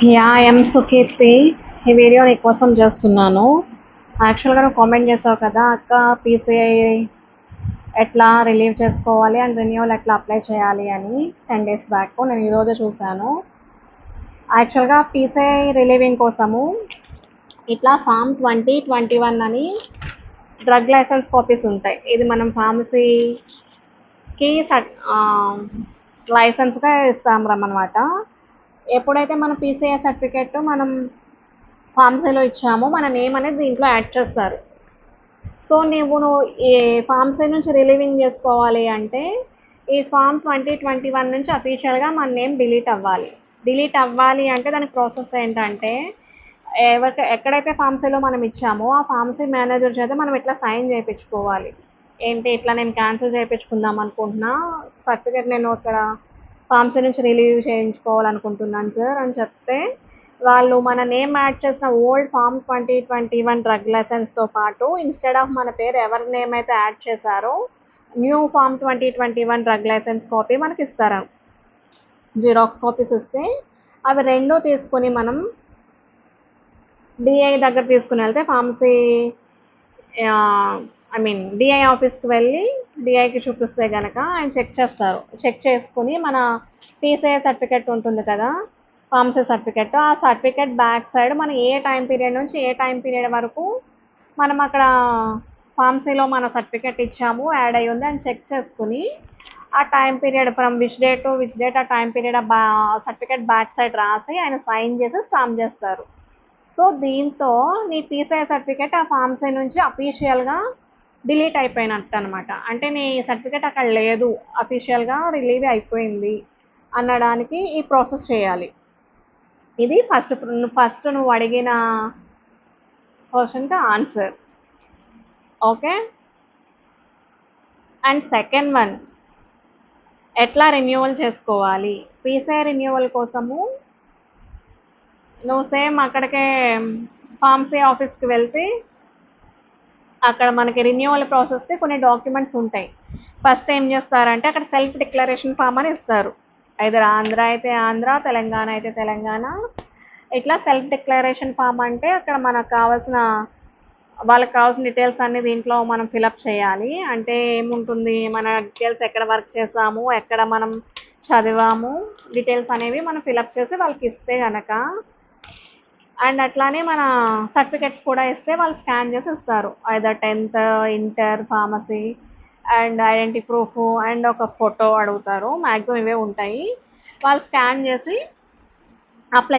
ఎం సుకీర్తి. ఈ వీడియో నీకోసం చేస్తున్నాను. యాక్చువల్గా నువ్వు కామెంట్ చేసావు కదా అక్క, పీసీఐ ఎట్లా రిలీవ్ చేసుకోవాలి అండ్ రెన్యూవల్ ఎట్లా అప్లై చేయాలి అని 10 days బ్యాక్. నేను ఈరోజే చూశాను. యాక్చువల్గా పీసీఐ రిలీవింగ్ కోసము ఇట్లా ఫామ్ 2021 అని డ్రగ్ లైసెన్స్ కాపీస్ ఉంటాయి. ఇది మనం ఫార్మసీకి లైసెన్స్గా ఇస్తామన్నమాట. ఎప్పుడైతే మన పీసీఐ సర్టిఫికేట్ మనం ఫార్మసీలో ఇచ్చామో మన నేమ్ అనేది దీంట్లో యాడ్ చేస్తారు. సో నువ్వు ఈ ఫార్మసీ నుంచి రిలీవింగ్ చేసుకోవాలి అంటే ఈ ఫామ్ 2021 నుంచి అఫీషియల్గా మన నేమ్ డిలీట్ అవ్వాలి అంటే దానికి ప్రాసెస్ ఏంటంటే ఎక్కడైతే ఫార్మసీలో మనం ఇచ్చామో ఆ ఫార్మసీ మేనేజర్ చేత మనం ఇట్లా సైన్ చేయించుకోవాలి. ఏంటి ఇట్లా నేను క్యాన్సిల్ చేయించుకుందాం అనుకుంటున్నా, సర్టిఫికేట్ నేను ఇక్కడ ఫార్మసీ నుంచి రిలీవ్ చేయించుకోవాలనుకుంటున్నాను సార్ అని చెప్తే వాళ్ళు మన నేమ్ యాడ్ చేసిన ఓల్డ్ ఫామ్ 2021 డ్రగ్ లైసెన్స్తో పాటు ఇన్స్టెడ్ ఆఫ్ మన పేరు ఎవరి నేమ్ అయితే యాడ్ చేశారో new form 2021 drug licence copy మనకి ఇస్తారు. జిరాక్స్ కాపీస్ ఇస్తే అవి రెండూ తీసుకొని మనం డిఐ దగ్గర తీసుకుని వెళ్తే ఫార్మసీ డిఐ ఆఫీస్కి వెళ్ళి డిఐకి చూపిస్తే కనుక ఆయన చెక్ చేసుకుని మన పీసీఐ సర్టిఫికెట్ ఉంటుంది కదా, ఫార్మసీ సర్టిఫికెట్, ఆ సర్టిఫికెట్ బ్యాక్ సైడ్ మనం ఏ టైం పీరియడ్ నుంచి ఏ టైం పీరియడ్ వరకు మనం అక్కడ ఫార్మసీలో మన సర్టిఫికెట్ ఇచ్చాము యాడ్ అయ్యి ఉంది అని చెక్ చేసుకుని ఆ time period from which date to which date ఆ time period certificate back side రాసి ఆయన సైన్ చేసి స్టాంప్ చేస్తారు. సో దీంతో నీ పీసీఐ సర్టిఫికెట్ ఆ ఫార్మసీ నుంచి అఫీషియల్గా డిలీట్ అయిపోయినట్టు అనమాట. అంటే నీ సర్టిఫికెట్ అక్కడ లేదు, అఫీషియల్గా రిలీవ్ అయిపోయింది అనడానికి ఈ ప్రాసెస్ చేయాలి. ఇది ఫస్ట్ నువ్వు అడిగిన క్వశ్చన్కి answer. Okay. And second one, ఎట్లా రెన్యూవల్ చేసుకోవాలి? పీసీఐ రెన్యూవల్ కోసము నువ్వు సేమ్ అక్కడికే ఫార్మసీ ఆఫీస్కి వెళ్తే అక్కడ మనకి రెన్యూవల్ ప్రాసెస్కి కొన్ని డాక్యుమెంట్స్ ఉంటాయి. ఫస్ట్ ఏం చేస్తారంటే అక్కడ సెల్ఫ్ డిక్లరేషన్ ఫామ్ అని ఇస్తారు. ఐదర్ ఆంధ్ర అయితే ఆంధ్ర, తెలంగాణ అయితే తెలంగాణ. ఇట్లా సెల్ఫ్ డిక్లరేషన్ ఫామ్ అంటే అక్కడ వాళ్ళకి కావాల్సిన డీటెయిల్స్ అన్ని దీంట్లో మనం ఫిలప్ చేయాలి. అంటే ఏముంటుంది, మన డీటెయిల్స్ ఎక్కడ వర్క్ చేసాము, ఎక్కడ మనం చదివాము, డీటెయిల్స్ అనేవి మనం ఫిలప్ చేసి వాళ్ళకి ఇస్తే కనుక, అండ్ అట్లానే మన సర్టిఫికెట్స్ కూడా ఇస్తే వాళ్ళు స్కాన్ చేసి ఇస్తారు. Either 10th, inter, pharmacy and identity proof and ఒక ఫోటో అడుగుతారు. మ్యాక్సిమం ఇవే ఉంటాయి. వాళ్ళు స్కాన్ చేసి అప్లై